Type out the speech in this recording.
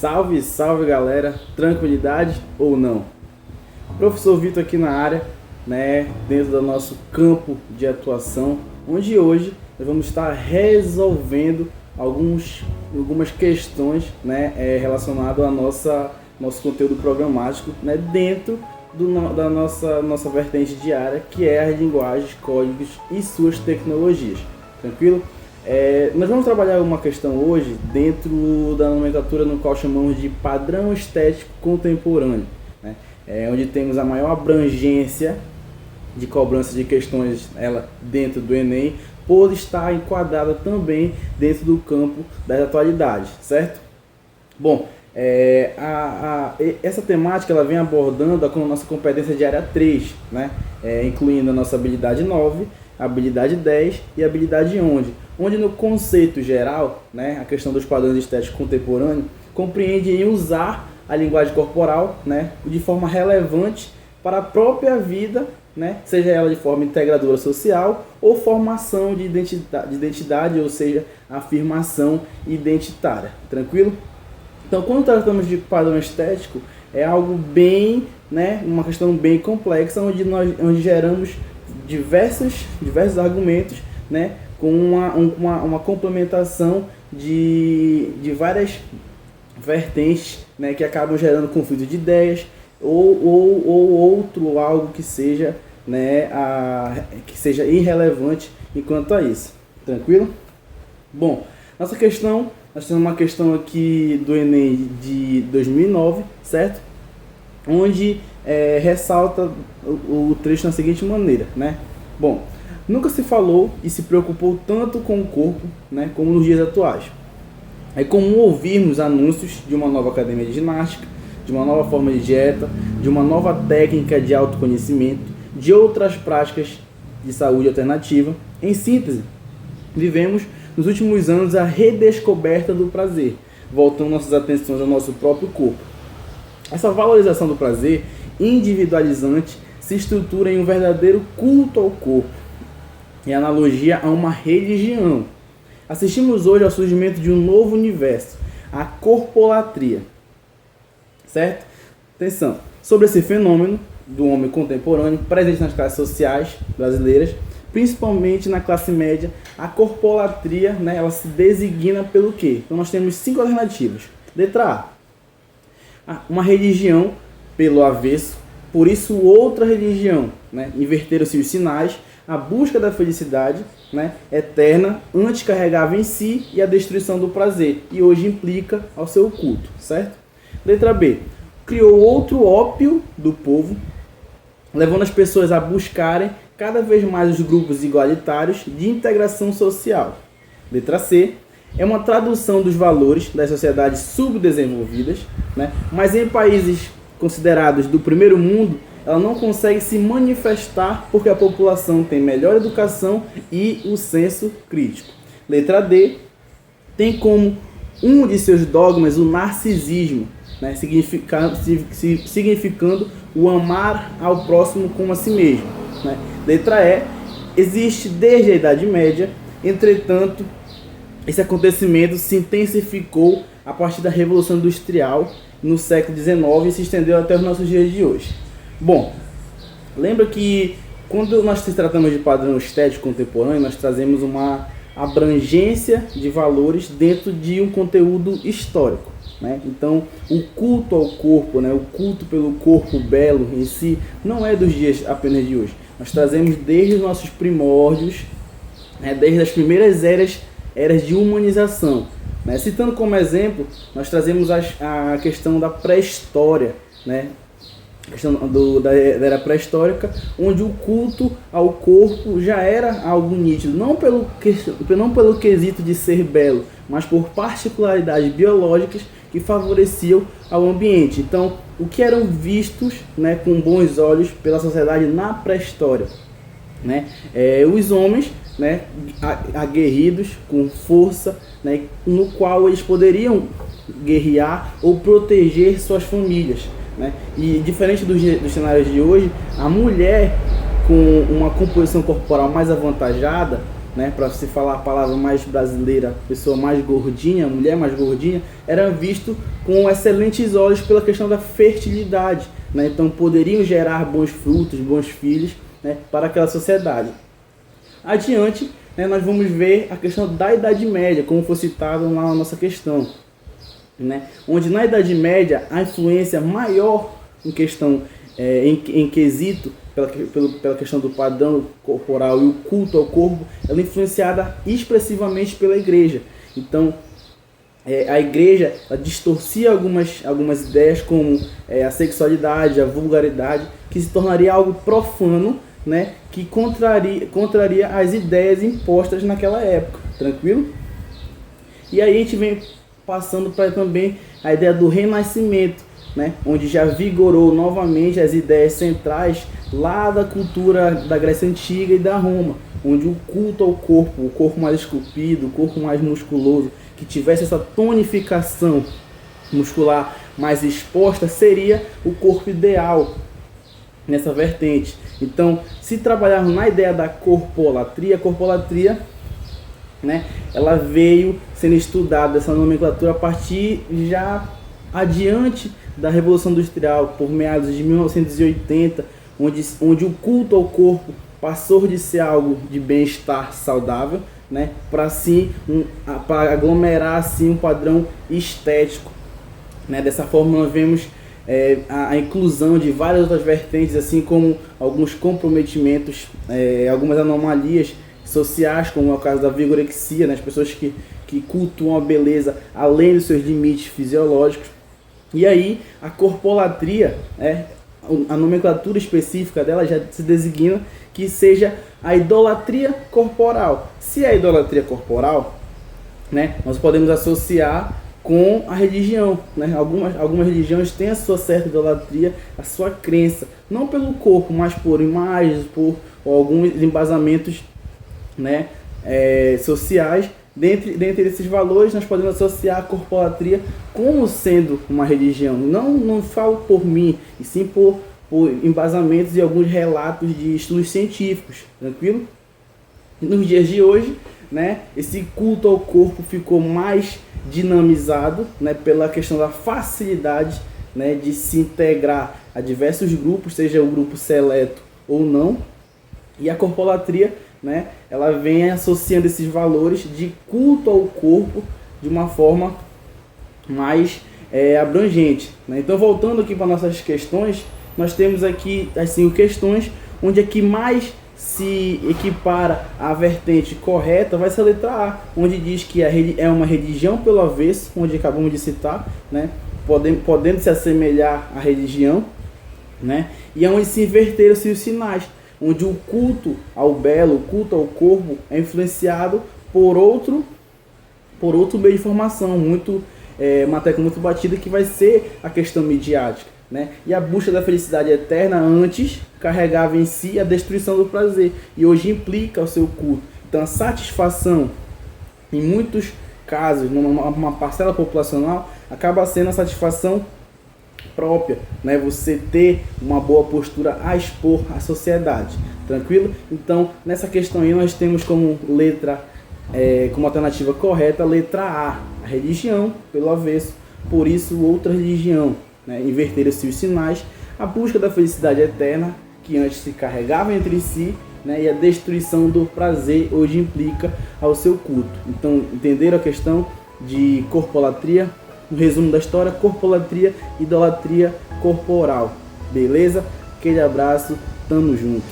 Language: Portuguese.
Salve, salve galera, tranquilidade ou não? Professor Vitor aqui na área, dentro do nosso campo de atuação, onde hoje nós vamos estar resolvendo algumas questões relacionadas ao nosso conteúdo programático dentro da nossa vertente diária, que é as linguagens, códigos e suas tecnologias, tranquilo? Nós vamos trabalhar uma questão hoje dentro da nomenclatura no qual chamamos de padrão estético contemporâneo, onde temos a maior abrangência de cobrança de questões dentro do Enem, por estar enquadrada também dentro do campo das atualidades, certo? Bom, essa temática ela vem abordando a nossa competência de área 3, incluindo a nossa habilidade 9, habilidade 10 e habilidade 11, onde no conceito geral, a questão dos padrões estéticos contemporâneos compreende em usar a linguagem corporal de forma relevante para a própria vida, seja ela de forma integradora social ou formação de identidade, ou seja, afirmação identitária, tranquilo? Então, quando tratamos de padrão estético, é algo bem, uma questão bem complexa, onde geramos diversos argumentos, com uma complementação de várias vertentes, que acabam gerando conflitos de ideias ou algo que seja, que seja irrelevante enquanto a isso, tranquilo? Bom, nós temos uma questão aqui do Enem de 2009, certo? Onde ressalta o trecho da seguinte maneira, Bom, nunca se falou e se preocupou tanto com o corpo, como nos dias atuais. É comum ouvirmos anúncios de uma nova academia de ginástica, de uma nova forma de dieta, de uma nova técnica de autoconhecimento, de outras práticas de saúde alternativa. Em síntese, vivemos nos últimos anos a redescoberta do prazer, voltando nossas atenções ao nosso próprio corpo. Essa valorização do prazer individualizante se estrutura em um verdadeiro culto ao corpo, em analogia a uma religião. Assistimos hoje ao surgimento de um novo universo, a corpolatria. Certo? Atenção, sobre esse fenômeno do homem contemporâneo presente nas classes sociais brasileiras, principalmente na classe média, a corpolatria, ela se designa pelo quê? Então nós temos 5 alternativas. Letra A, uma religião pelo avesso, por isso outra religião, inverteram-se os sinais, a busca da felicidade eterna antes carregava em si e a destruição do prazer, e hoje implica ao seu culto, certo? Letra B, criou outro ópio do povo, levando as pessoas a buscarem cada vez mais os grupos igualitários de integração social. Letra C, é uma tradução dos valores das sociedades subdesenvolvidas, mas em países considerados do primeiro mundo, ela não consegue se manifestar porque a população tem melhor educação e o senso crítico. Letra D, tem como um de seus dogmas o narcisismo, significando o amar ao próximo como a si mesmo. Letra E, existe desde a Idade Média, entretanto, esse acontecimento se intensificou a partir da Revolução Industrial no século XIX e se estendeu até os nossos dias de hoje. Bom, lembra que quando nós tratamos de padrão estético contemporâneo, nós trazemos uma abrangência de valores dentro de um conteúdo histórico. Então, o culto ao corpo, o culto pelo corpo belo em si, não é dos dias apenas de hoje. Nós trazemos desde os nossos primórdios, desde as primeiras eras de humanização. Citando como exemplo, nós trazemos a questão da pré-história, a questão da era pré-histórica, onde o culto ao corpo já era algo nítido, não pelo quesito de ser belo, mas por particularidades biológicas que favoreciam ao ambiente. Então, o que eram vistos com bons olhos pela sociedade na pré-história? Os homens aguerridos, com força, no qual eles poderiam guerrear ou proteger suas famílias. E diferente dos cenários de hoje, a mulher com uma composição corporal mais avantajada, né, para se falar a palavra mais brasileira, pessoa mais gordinha, mulher mais gordinha, era visto com excelentes olhos pela questão da fertilidade, né? Então poderiam gerar bons frutos, bons filhos, né, para aquela sociedade. Adiante, né, nós vamos ver a questão da Idade Média, como foi citado lá na nossa questão, né? Onde na Idade Média a influência maior em questão, em quesito, pela questão do padrão corporal e o culto ao corpo, ela é influenciada expressivamente pela igreja. Então, a igreja ela distorcia algumas ideias como a sexualidade, a vulgaridade, que se tornaria algo profano, né, que contraria as ideias impostas naquela época, tranquilo? E aí a gente vem passando para também a ideia do renascimento, né, onde já vigorou novamente as ideias centrais lá da cultura da Grécia Antiga e da Roma, onde o culto ao corpo, o corpo mais esculpido, o corpo mais musculoso, que tivesse essa tonificação muscular mais exposta, seria o corpo ideal nessa vertente. Então, se trabalharmos na ideia da corpolatria, a corpolatria, né, ela veio sendo estudada, essa nomenclatura, a partir já adiante da Revolução Industrial, por meados de 1980, onde o culto ao corpo passou de ser algo de bem-estar saudável, né, para aglomerar assim um padrão estético, né? Dessa forma nós vemos a inclusão de várias outras vertentes, assim como alguns comprometimentos, algumas anomalias sociais, como é o caso da vigorexia, né? As pessoas que cultuam a beleza além dos seus limites fisiológicos. E aí a corpolatria, a nomenclatura específica dela já se designa que seja a idolatria corporal. Se é a idolatria corporal, né, nós podemos associar com a religião, né? Algumas religiões têm a sua certa idolatria, a sua crença, não pelo corpo, mas por imagens, por alguns embasamentos, né, sociais. Dentre esses valores, nós podemos associar a corpolatria como sendo uma religião. Não falo por mim, e sim por embasamentos e alguns relatos de estudos científicos, tranquilo? Nos dias de hoje, né, esse culto ao corpo ficou mais dinamizado, né, pela questão da facilidade, né, de se integrar a diversos grupos, seja o grupo seleto ou não. E a corpolatria, né, ela vem associando esses valores de culto ao corpo de uma forma mais abrangente, né? Então, voltando aqui para nossas questões, nós temos aqui as 5 questões, onde a que mais se equipara à vertente correta vai ser a letra A, onde diz que é uma religião pelo avesso, onde acabamos de citar, né, podendo se assemelhar à religião, né, e é onde se inverteram-se os sinais, onde o culto ao belo, o culto ao corpo é influenciado por outro meio de formação, uma tecla muito batida, que vai ser a questão midiática, né? E a busca da felicidade eterna antes carregava em si a destruição do prazer, e hoje implica o seu culto. Então a satisfação, em muitos casos, numa parcela populacional, acaba sendo a satisfação própria, né? Você ter uma boa postura a expor à sociedade, tranquilo? Então, nessa questão aí nós temos como letra, como alternativa correta, a letra A religião pelo avesso, por isso outra religião, né? Inverteram-se os sinais, a busca da felicidade eterna, que antes se carregava entre si, né? E a destruição do prazer hoje implica ao seu culto. Então, entenderam a questão de corpolatria? No resumo da história, corpolatria, idolatria corporal. Beleza? Aquele abraço, tamo junto.